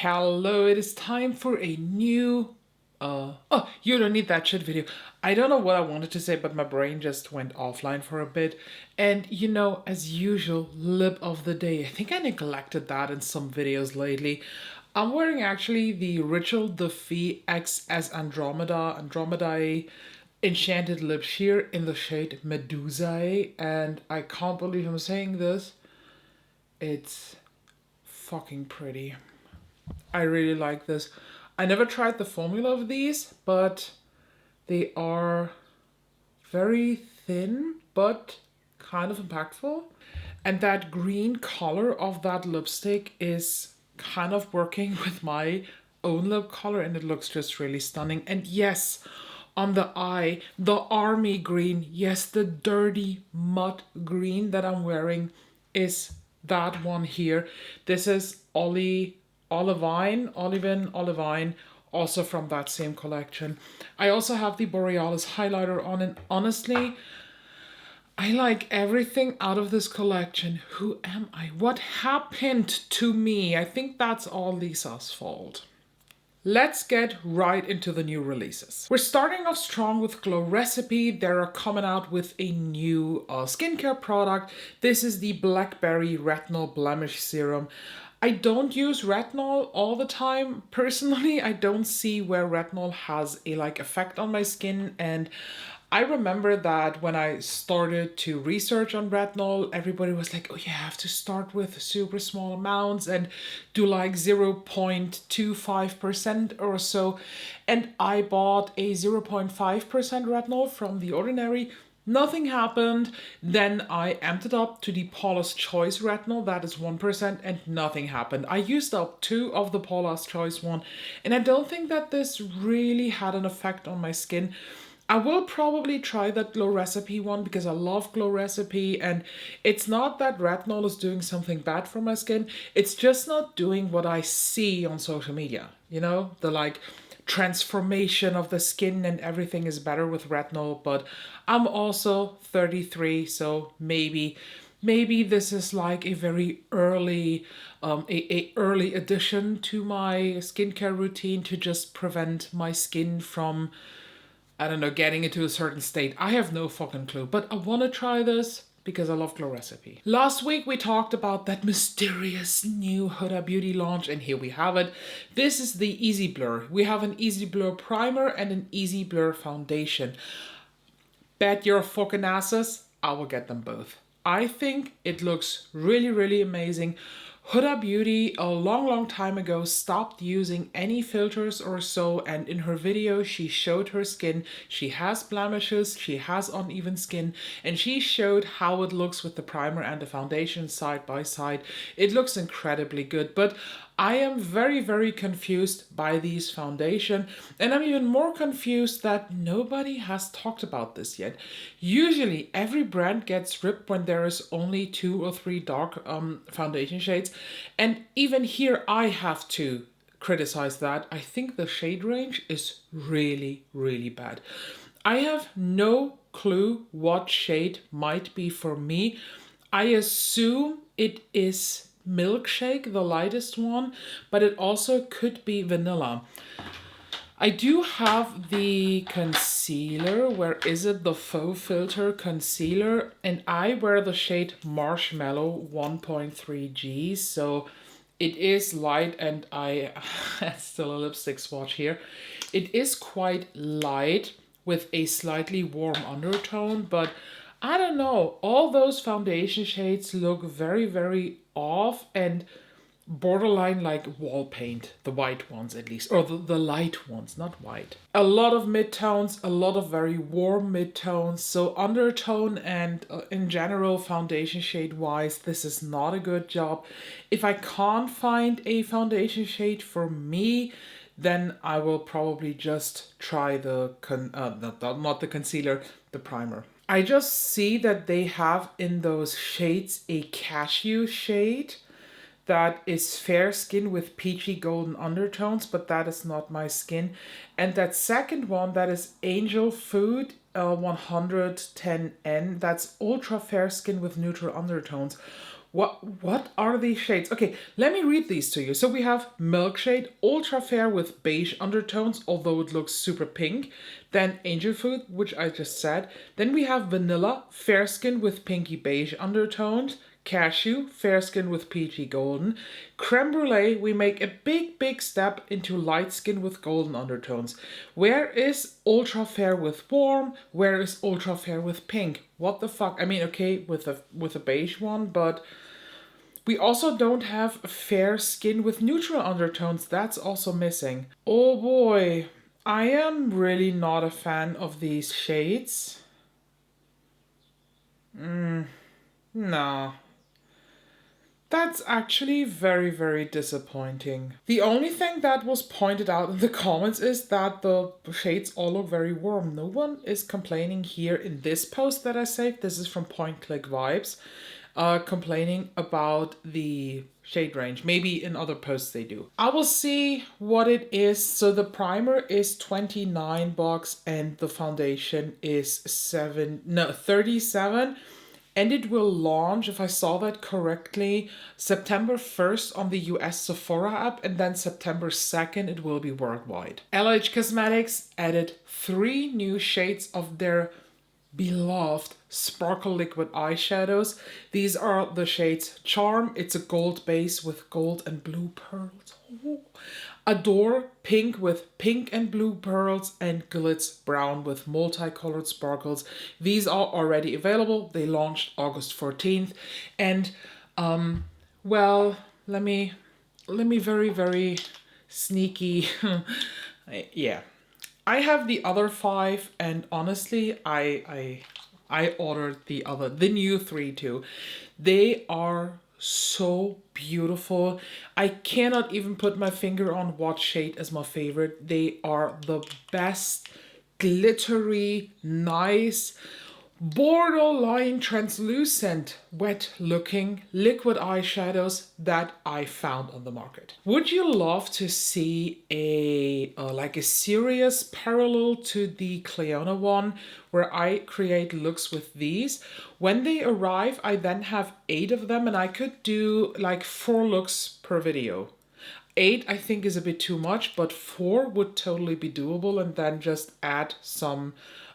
Hello, it is time for a new oh, you don't need that shit video. I don't know what I wanted to say, but my brain just went offline for a bit. And as usual, lip of the day. I think I neglected that in some videos lately. I'm wearing actually the Ritual Defy XS Andromedae Enchanted Lip Sheer in the shade Medusae, and I can't believe I'm saying this. It's fucking pretty. I really like this. I never tried the formula of these, but they are very thin, but kind of impactful. And that green color of that lipstick is kind of working with my own lip color, and it looks just really stunning. And yes, on the eye, the army green, yes, the dirty mud green that I'm wearing is that one here. This is Olivine, also from that same collection. I also have the Borealis highlighter on, and honestly, I like everything out of this collection. Who am I? What happened to me? I think that's all Lisa's fault. Let's get right into the new releases. We're starting off strong with Glow Recipe. They're coming out with a new skincare product. This is the Blackberry Retinol Blemish Serum. I don't use retinol all the time. Personally, I don't see where retinol has a effect on my skin, and I remember that when I started to research on retinol, everybody was like, oh, you have to start with super small amounts and do 0.25% or so. And I bought a 0.5% retinol from The Ordinary. Nothing happened. Then I amped it up to the Paula's Choice retinol, that is 1%, and nothing happened. I used up 2 of the Paula's Choice one, and I don't think that this really had an effect on my skin. I will probably try that Glow Recipe one because I love Glow Recipe, and it's not that retinol is doing something bad for my skin. It's just not doing what I see on social media. The transformation of the skin and everything is better with retinol, but I'm also 33, so maybe this is a very early early addition to my skincare routine to just prevent my skin from, I don't know, getting into a certain state. I have no fucking clue, but I want to try this because I love Glow Recipe. Last week we talked about that mysterious new Huda Beauty launch, and here we have it. This is the Easy Blur. We have an Easy Blur primer and an Easy Blur foundation. Bet your fucking asses I will get them both. I think it looks really, really amazing. Huda Beauty a long time ago stopped using any filters or so, and in her video she showed her skin. She has blemishes, she has uneven skin, and she showed how it looks with the primer and the foundation side by side. It looks incredibly good, but I am very confused by these foundation, and I'm even more confused that nobody has talked about this yet. Usually every brand gets ripped when there is only 2 or 3 dark foundation shades, and even here I have to criticize that. I think the shade range is really bad. I have no clue what shade might be for me. I assume it is Milkshake, the lightest one, but it also could be vanilla. I do have the concealer. Where is it? The Faux Filter concealer, and I wear the shade Marshmallow 1.3G, so it is light, and I still a lipstick swatch here. It is quite light with a slightly warm undertone, but I don't know, all those foundation shades look very off and borderline like wall paint, the white ones at least, or the light ones, not white. A lot of midtones, a lot of very warm midtones, so undertone and in general foundation shade wise, this is not a good job. If I can't find a foundation shade for me, then I will probably just try not the concealer, the primer. I just see that they have in those shades a cashew shade that is fair skin with peachy golden undertones, but that is not my skin. And that second one, that is Angel Food 110N, that's ultra fair skin with neutral undertones. What are these shades? Okay, let me read these to you. So we have Milkshade, Ultra Fair with beige undertones, although it looks super pink. Then Angel Food, which I just said. Then we have Vanilla, Fair Skin with pinky beige undertones. Cashew, Fair Skin with peachy golden. Creme Brulee, we make a big step into light skin with golden undertones. Where is Ultra Fair with warm? Where is Ultra Fair with pink? What the fuck? I mean, okay, with a beige one, but we also don't have Fair Skin with neutral undertones. That's also missing. Oh boy, I am really not a fan of these shades. No. That's actually very disappointing. The only thing that was pointed out in the comments is that the shades all look very warm. No one is complaining here in this post that I saved. This is from Point Click Vibes. Complaining about the shade range. Maybe in other posts they do. I will see what it is. So the primer is $29 and the foundation is 37. And it will launch, if I saw that correctly, September 1st on the US Sephora app, and then September 2nd it will be worldwide. LH Cosmetics added 3 new shades of their beloved sparkle liquid eyeshadows. These are the shades Charm, it's a gold base with gold and blue pearls. Oh. Adore, pink with pink and blue pearls, and Glitz brown with multicolored sparkles. These are already available. They launched August 14th. And well, let me very sneaky yeah. I have the other 5, and honestly, I ordered the new 3 too. They are so beautiful. I cannot even put my finger on what shade is my favorite. They are the best glittery, nice, borderline translucent, wet looking liquid eyeshadows that I found on the market. Would you love to see a like a serious parallel to the Cleona one where I create looks with these? When they arrive, I then have 8 of them and I could do like 4 looks per video. 8 I think is a bit too much, but 4 would totally be doable, and then just add some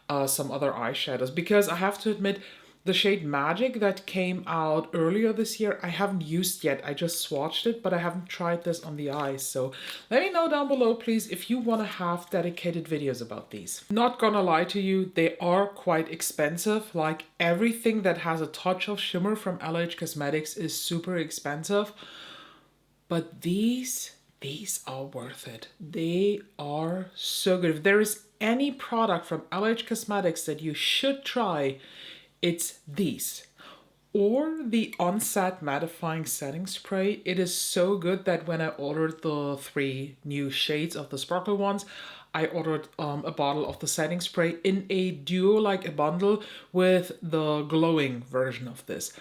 other eyeshadows, because I have to admit the shade Magic that came out earlier this year I haven't used yet. I just swatched it, but I haven't tried this on the eyes. So let me know down below please if you want to have dedicated videos about these. Not gonna lie to you, they are quite expensive. Like everything that has a touch of shimmer from LH Cosmetics is super expensive, but these are worth it. They are so good. If there is any product from LH Cosmetics that you should try, it's these. Or the Onset Mattifying Setting Spray. It is so good that when I ordered the 3 new shades of the sparkle ones, I ordered a bottle of the setting spray in a duo, like a bundle, with the glowing version of this.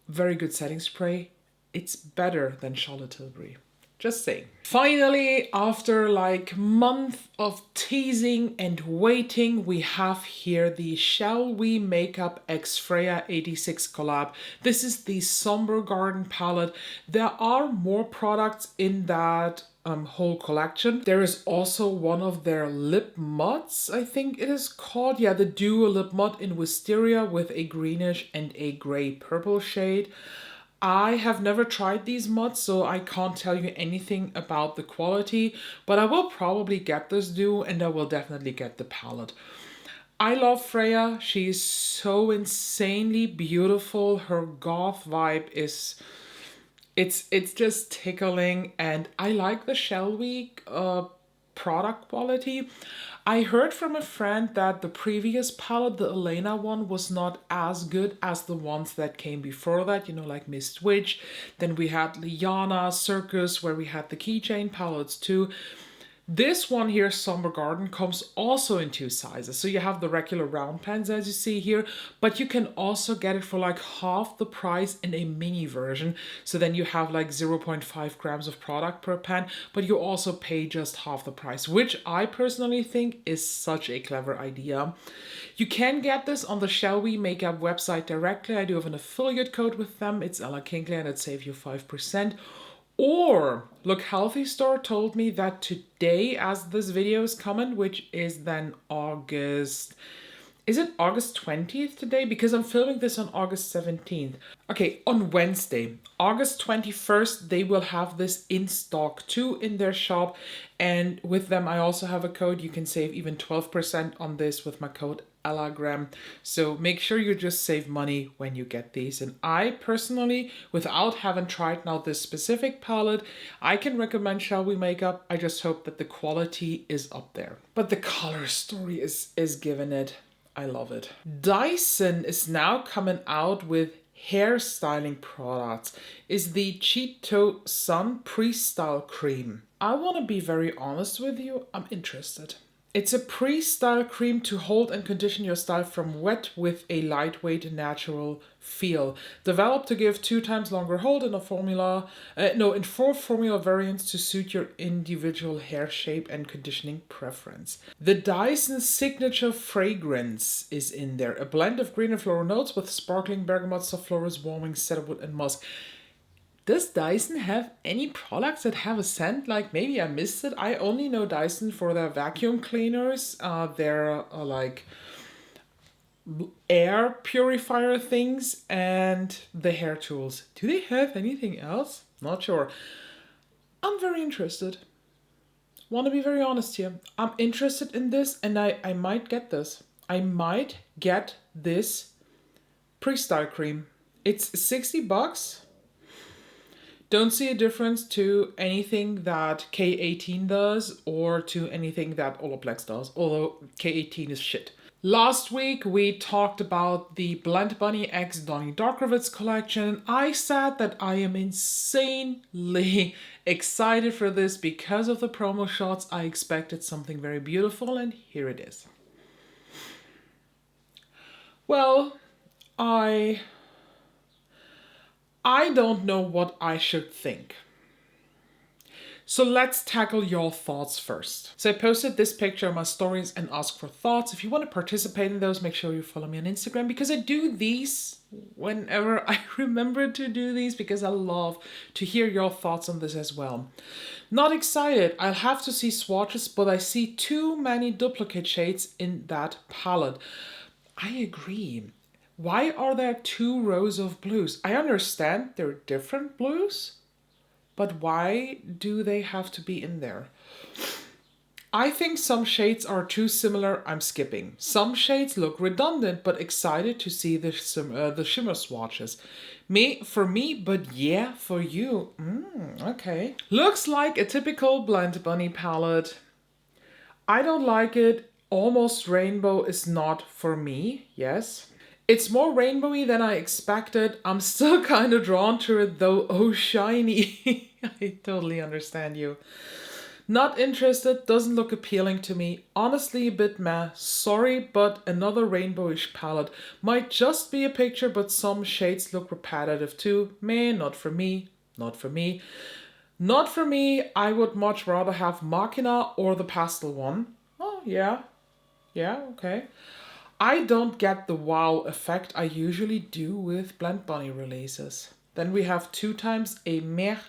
Very good setting spray. It's better than Charlotte Tilbury. Just saying. Finally, after like month of teasing and waiting, we have here the Shellwe Makeup X Freya 86 collab. This is the Somber Garden palette. There are more products in that whole collection. There is also one of their lip mudds, I think it is called. Yeah, the duo lip mud in Wisteria with a greenish and a gray purple shade. I have never tried these muds, so I can't tell you anything about the quality, but I will probably get this duo and I will definitely get the palette. I love Freya. She's so insanely beautiful. Her goth vibe is, it's just tickling, and I like the Shellwe product quality. I heard from a friend that the previous palette, the Elena one, was not as good as the ones that came before that, you know, like Mist Witch. Then we had Liana, Circus, where we had the keychain palettes too. This one here, Somber Garden, comes also in 2 sizes. So you have the regular round pens as you see here, but you can also get it for like half the price in a mini version. So then you have like 0.5 grams of product per pen, but you also pay just half the price, which I personally think is such a clever idea. You can get this on the Shellwe makeup website directly. I do have an affiliate code with them. It's ELLAKINKLEY and it saves you 5%. Or Lookhealthystore told me that today, as this video is coming, which is then August... Is it August 20th today? Because I'm filming this on August 17th. Okay, on Wednesday, August 21st, they will have this in stock too in their shop. And with them, I also have a code. You can save even 12% on this with my code ELLAGRAM. So make sure you just save money when you get these. And I personally, without having tried now this specific palette, I can recommend Shellwe makeup. I just hope that the quality is up there. But the color story is giving it. I love it. Dyson is now coming out with hairstyling products. Is the Cheeto Sun Pre-Style Cream. I want to be very honest with you, I'm interested. It's a pre-style cream to hold and condition your style from wet with a lightweight natural feel. Developed to give 2 times longer hold in a formula, in 4 formula variants to suit your individual hair shape and conditioning preference. The Dyson signature fragrance is in there. A blend of green and floral notes with sparkling bergamot, soft florals, warming cedarwood and musk. Does Dyson have any products that have a scent? Like maybe I missed it. I only know Dyson for their vacuum cleaners. Their like air purifier things and the hair tools. Do they have anything else? Not sure. I'm very interested. Want to be very honest here. I'm interested in this and I might get this. I might get this pre-style cream. It's 60 bucks. Don't see a difference to anything that K18 does or to anything that Olaplex does, although K18 is shit. Last week we talked about the Blendbunny X Doni Darkowitz collection. I said that I am insanely excited for this because of the promo shots. I expected something very beautiful and here it is. Well, I don't know what I should think. So let's tackle your thoughts first. So I posted this picture on my stories and asked for thoughts. If you want to participate in those, make sure you follow me on Instagram because I do these whenever I remember to do these because I love to hear your thoughts on this as well. Not excited. I'll have to see swatches, but I see too many duplicate shades in that palette. I agree. Why are there 2 rows of blues? I understand they're different blues, but why do they have to be in there? I think some shades are too similar, I'm skipping. Some shades look redundant, but excited to see the shimmer swatches. For me, but yeah, for you. Okay. Looks like a typical Blendbunny palette. I don't like it. Almost rainbow is not for me, yes. It's more rainbowy than I expected. I'm still kind of drawn to it though. Oh, shiny. I totally understand you. Not interested, doesn't look appealing to me. Honestly, a bit meh. Sorry, but another rainbowish palette. Might just be a picture, but some shades look repetitive too. Meh, not for me. Not for me. Not for me. I would much rather have Machina or the pastel one. Oh, yeah. Yeah, okay. I don't get the wow effect I usually do with Blendbunny releases. Then we have 2 times a meh.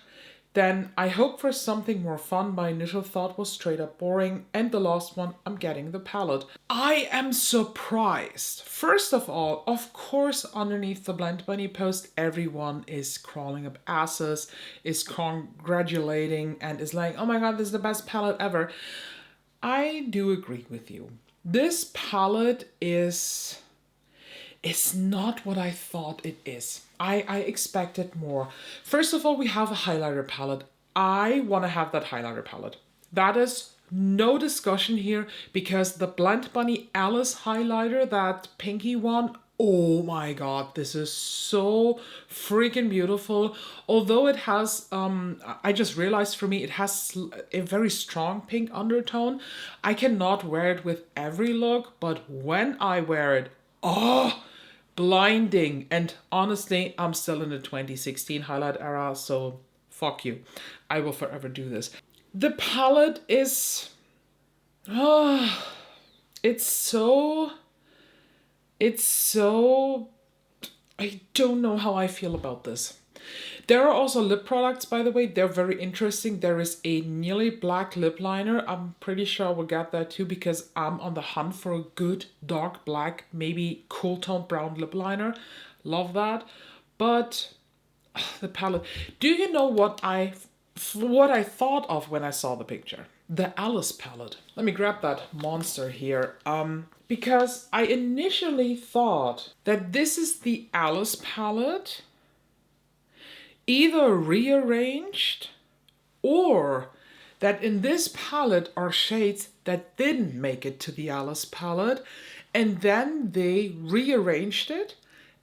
Then I hope for something more fun. My initial thought was straight up boring. And the last one, I'm getting the palette. I am surprised. First of all, of course, underneath the Blendbunny post, everyone is crawling up asses, is congratulating and is like, oh my god, this is the best palette ever. I do agree with you. This palette is not what I thought it is. I expected more. First of all, we have a highlighter palette. I want to have that highlighter palette. That is no discussion here because the Blendbunny Alice highlighter, that pinky one, Oh my god, this is so freaking beautiful. Although it has, I just realized for me, it has a very strong pink undertone. I cannot wear it with every look, but when I wear it, oh, blinding. And honestly, I'm still in the 2016 highlight era, so fuck you. I will forever do this. The palette is, oh, it's so, it's so, I don't know how I feel about this. There are also lip products, by the way. They're very interesting. There is a nearly black lip liner. I'm pretty sure I will get that too because I'm on the hunt for a good dark black, maybe cool tone brown lip liner. Love that. But the palette. Do you know what I thought of when I saw the picture? The Alice palette. Let me grab that monster here. Because I initially thought that this is the Alice palette, either rearranged or that in this palette are shades that didn't make it to the Alice palette and then they rearranged it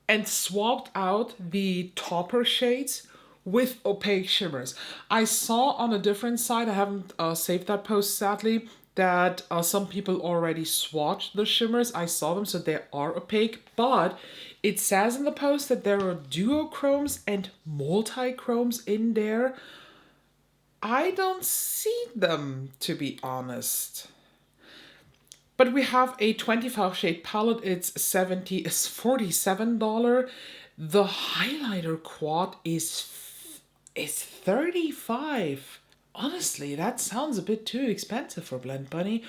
and swapped out the topper shades with opaque shimmers. I saw on a different site, I haven't saved that post sadly, that some people already swatched the shimmers. I saw them, so they are opaque, but it says in the post that there are duochromes and multi-chromes in there. I don't see them, to be honest. But we have a 25 shade palette. It's $47. The highlighter quad is $35. Honestly, that sounds a bit too expensive for Blendbunny.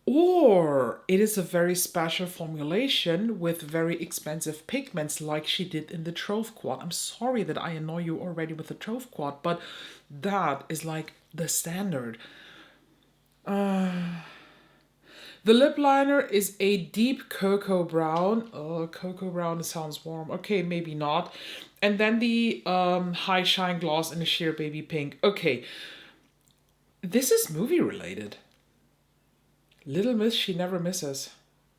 Or it is a very special formulation with very expensive pigments like she did in the Trove Quad. I'm sorry that I annoy you already with the Trove Quad, but that is like the standard. The lip liner is a deep cocoa brown. Oh, cocoa brown sounds warm. Okay, maybe not. And then the high shine gloss in a sheer baby pink. Okay, this is movie related. Little Miss She Never Misses.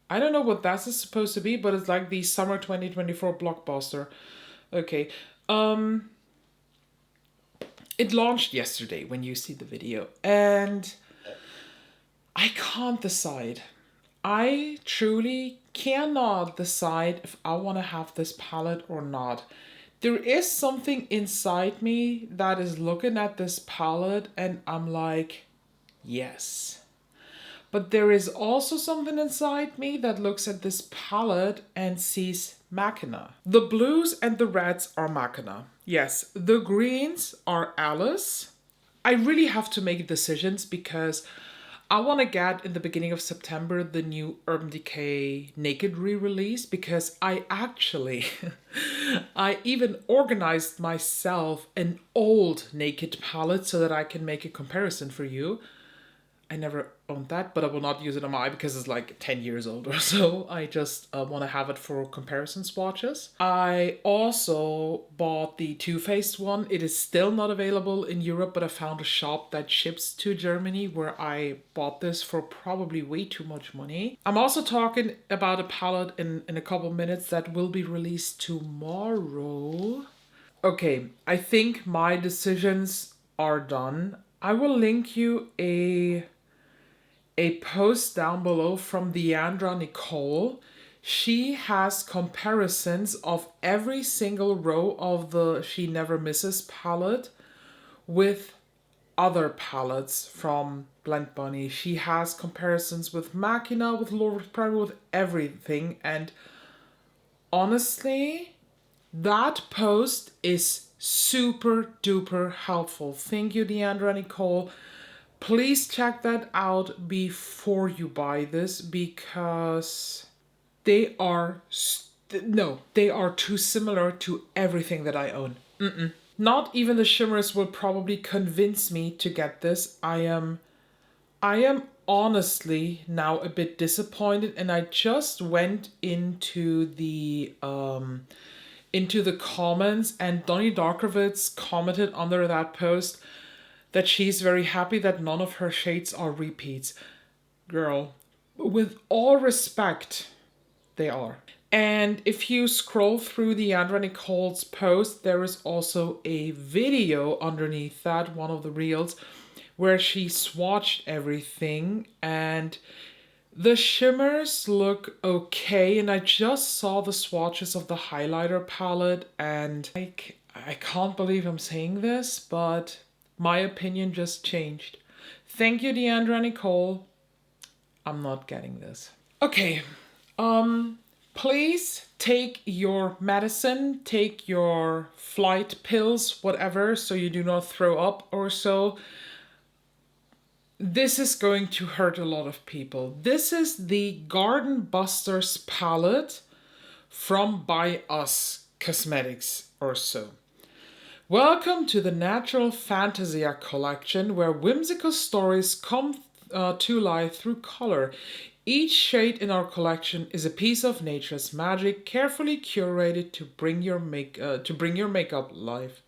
I don't know what that is supposed to be, but it's like the summer 2024 blockbuster. Okay. It launched yesterday when you see the video, and I can't decide. I truly cannot decide if I want to have this palette or not. There is something inside me that is looking at this palette and I'm like, yes. But there is also something inside me that looks at this palette and sees Machina. The blues and the reds are Machina. Yes, the greens are Alice. I really have to make decisions because I want to get in the beginning of September the new Urban Decay Naked re-release because I actually, I even organized myself an old Naked palette so that I can make a comparison for you. I never owned that, but I will not use it on my eye because it's like 10 years old or so. I just want to have it for comparison swatches. I also bought the Too Faced one. It is still not available in Europe, but I found a shop that ships to Germany where I bought this for probably way too much money. I'm also talking about a palette in a couple minutes that will be released tomorrow. Okay, I think my decisions are done. I will link you a post down below from Deandra Nicole. She has comparisons of every single row of the She Never Misses palette with other palettes from Blendbunny. She has comparisons with Machina, with Lord Primer, with everything. And honestly, that post is super duper helpful. Thank you, Deandra Nicole. Please check that out before you buy this because they are they are too similar to everything that I own. Not even the shimmers will probably convince me to get this. I am honestly now a bit disappointed, and I just went into the comments, and Doni Darkowitz commented under that post that she's very happy that none of her shades are repeats. Girl, with all respect, they are. And if you scroll through the Andrea Nicole's post, there is also a video underneath that, one of the reels, where she swatched everything, and the shimmers look okay. And I just saw the swatches of the highlighter palette, and I can't believe I'm saying this, but my opinion just changed. Thank you, Andrea Nicole. I'm not getting this. Okay, please take your medicine, take your flight pills, whatever, so you do not throw up or so. This is going to hurt a lot of people. This is the Garden Busters palette from By Us Cosmetics or so. Welcome to the Natural Fantasia collection, where whimsical stories come to life through color. Each shade in our collection is a piece of nature's magic, carefully curated to bring your makeup life.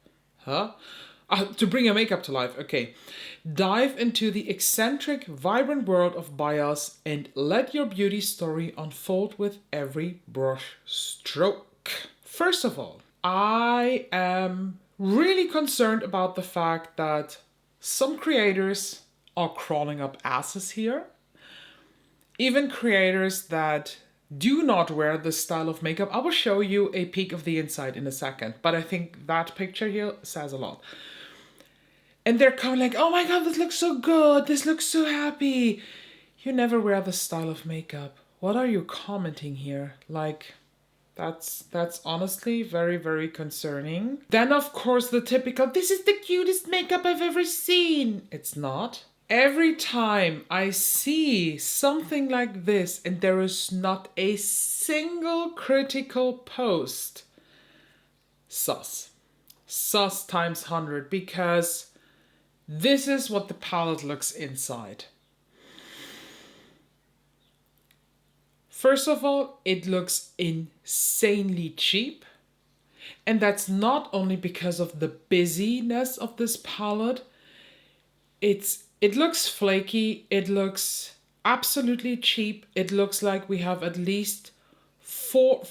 To bring your makeup to life. Okay. Dive into the eccentric, vibrant world of By Us and let your beauty story unfold with every brush stroke. First of all, I am really concerned about the fact that some creators are crawling up asses here. Even creators that do not wear this style of makeup. I will show you a peek of the inside in a second, but I think that picture here says a lot. And they're coming like, oh my god, this looks so good, this looks so happy. You never wear this style of makeup. What are you commenting here? Like, that's honestly very, very concerning. Then of course the typical, this is the cutest makeup I've ever seen. It's not. Every time I see something like this and there is not a single critical post, sus. Sus times 100, because this is what the palette looks inside. First of all, it looks insanely cheap. And that's not only because of the busyness of this palette. It looks flaky, it looks absolutely cheap. It looks like we have at least 5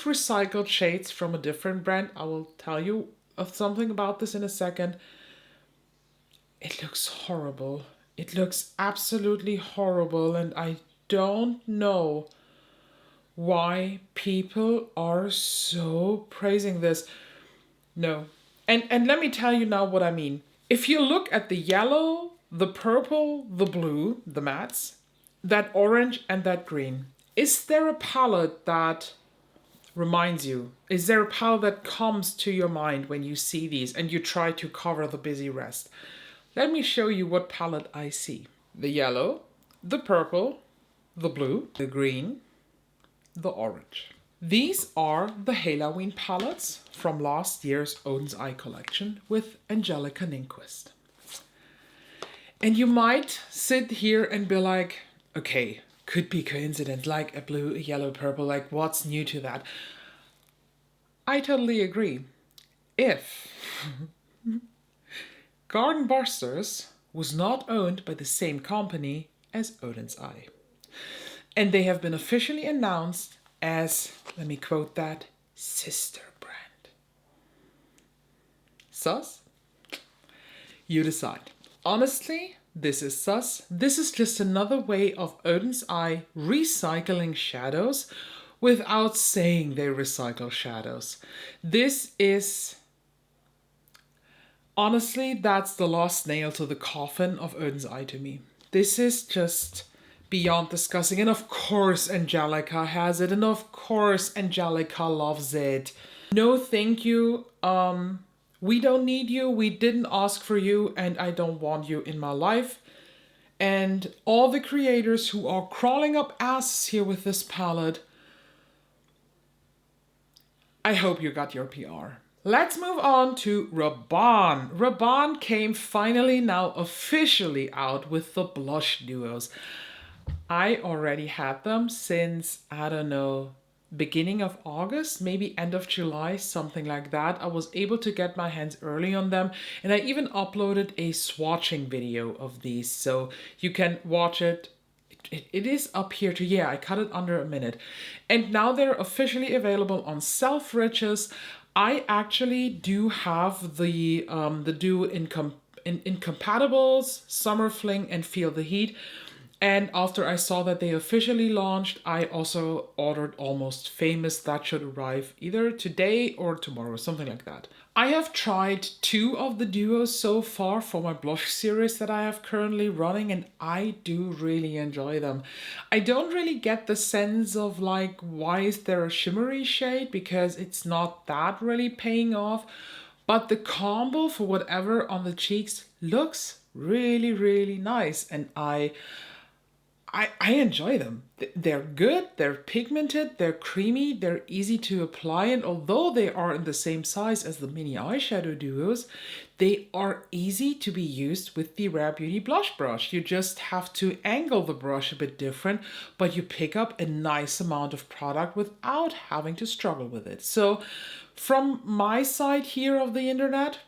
recycled shades from a different brand. I will tell you something about this in a second. It looks horrible. It looks absolutely horrible, and I don't know why people are so praising this. No. And let me tell you now what I mean. If you look at the yellow, the purple, the blue, the mattes, that orange and that green, is there a palette that reminds you? Is there a palette that comes to your mind when you see these and you try to cover the busy rest? Let me show you what palette I see. The yellow, the purple, the blue, the green, the orange. These are the Halloween palettes from last year's Odens Eye collection with Angelica Ninquist. And you might sit here and be like, okay, could be coincidence, like a blue, a yellow, purple, like what's new to that? I totally agree. If Garden Busters was not owned by the same company as Odens Eye. And they have been officially announced as, let me quote that, sister brand. Sus? You decide. Honestly, this is sus. This is just another way of Odens Eye recycling shadows without saying they recycle shadows. This is... Honestly, that's the last nail to the coffin of Odens Eye to me. This is just beyond disgusting. And of course Angelica has it. And of course Angelica loves it. No, thank you. We don't need you. We didn't ask for you. And I don't want you in my life. And all the creators who are crawling up asses here with this palette, I hope you got your PR. Let's move on to Rabanne. Rabanne came finally now officially out with the blush duos. I already had them since, I don't know, beginning of August, maybe end of July, something like that. I was able to get my hands early on them, and I even uploaded a swatching video of these, so you can watch it. it is up here to, yeah, I cut it under a minute. And now they're officially available on Selfridges. I actually do have the Duo Incompatibles, Summer Fling, and Feel the Heat. And after I saw that they officially launched, I also ordered Almost Famous. That should arrive either today or tomorrow, something like that. I have tried 2 of the duos so far for my blush series that I have currently running, and I do really enjoy them. I don't really get the sense of like, why is there a shimmery shade? Because it's not that really paying off. But the combo for whatever on the cheeks looks really, really nice, and I enjoy them. They're good, they're pigmented, they're creamy, they're easy to apply, and although they are in the same size as the mini eyeshadow duos, they are easy to be used with the Rare Beauty blush brush. You just have to angle the brush a bit different, but you pick up a nice amount of product without having to struggle with it. So from my side here of the internet,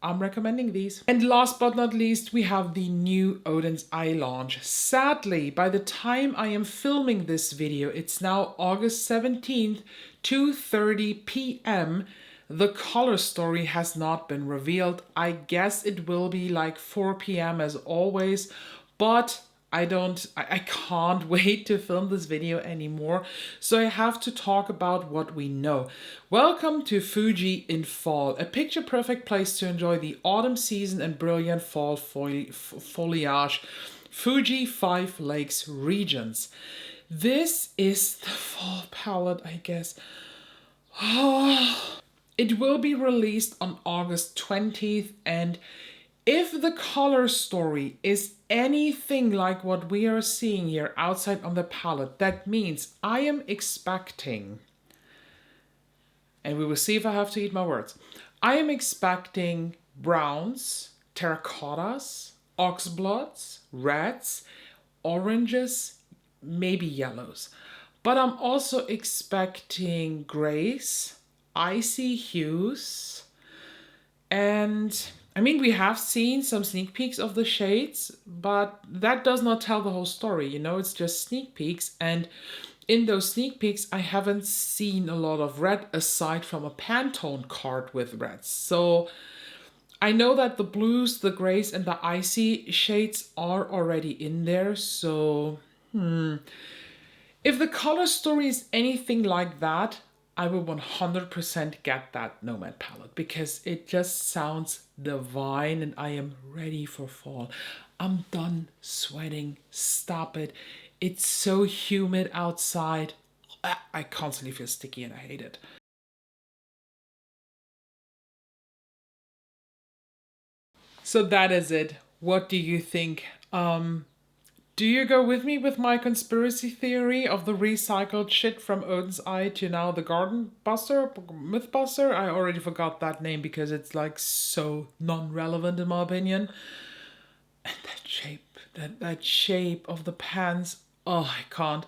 I'm recommending these. And last but not least, we have the new Odens eye launch. Sadly, by the time I am filming this video, it's now August 17th, 2:30 p.m. The color story has not been revealed. I guess it will be like 4 p.m. as always, but I can't wait to film this video anymore, so I have to talk about what we know. Welcome to Fuji in fall, a picture perfect place to enjoy the autumn season and brilliant fall foliage. Fuji 5 Lakes Regions. This is the fall palette, I guess. It will be released on August 20th, and if the color story is anything like what we are seeing here outside on the palette, that means I am expecting, and we will see if I have to eat my words, I am expecting browns, terracottas, oxbloods, reds, oranges, maybe yellows. But I'm also expecting grays, icy hues, and I mean, we have seen some sneak peeks of the shades, but that does not tell the whole story, you know, it's just sneak peeks. And in those sneak peeks, I haven't seen a lot of red aside from a Pantone card with reds. So I know that the blues, the grays, and the icy shades are already in there. So, if the color story is anything like that, I will 100% get that Nomad palette because it just sounds divine and I am ready for fall. I'm done sweating. Stop it. It's so humid outside. I constantly feel sticky and I hate it. So that is it. What do you think? Do you go with me with my conspiracy theory of the recycled shit from Odin's Eye to now the Garden Buster, Mythbuster? I already forgot that name because it's like so non-relevant in my opinion. And that shape, that shape of the pants, oh, I can't.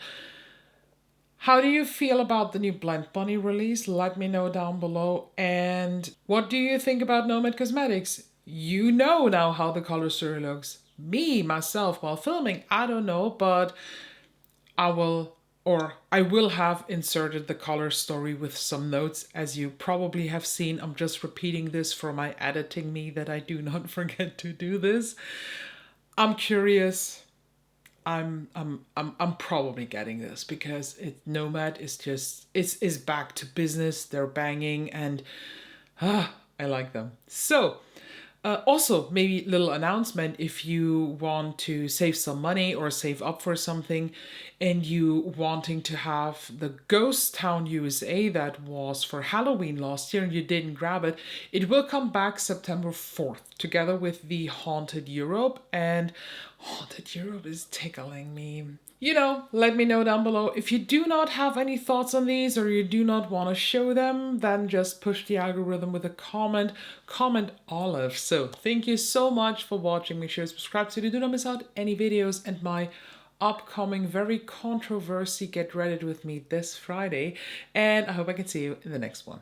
How do you feel about the new Blendbunny release? Let me know down below. And what do you think about Nomad Cosmetics? You know now how the color story looks. Me, myself, while filming, I don't know, but I will have inserted the color story with some notes. As you probably have seen, I'm just repeating this for my editing me that I do not forget to do this. I'm curious. I'm probably getting this because Nomad is just is back to business. They're banging and I like them. So also, maybe little announcement, if you want to save some money or save up for something and you wanting to have the Ghost Town USA that was for Halloween last year and you didn't grab it, it will come back September 4th together with the Haunted Europe, and Haunted Europe is tickling me. You know, let me know down below. If you do not have any thoughts on these or you do not want to show them, then just push the algorithm with a comment. Comment olive. So thank you so much for watching. Make sure to subscribe so you do not miss out any videos and my upcoming very controversy Get Reddit with me this Friday. And I hope I can see you in the next one.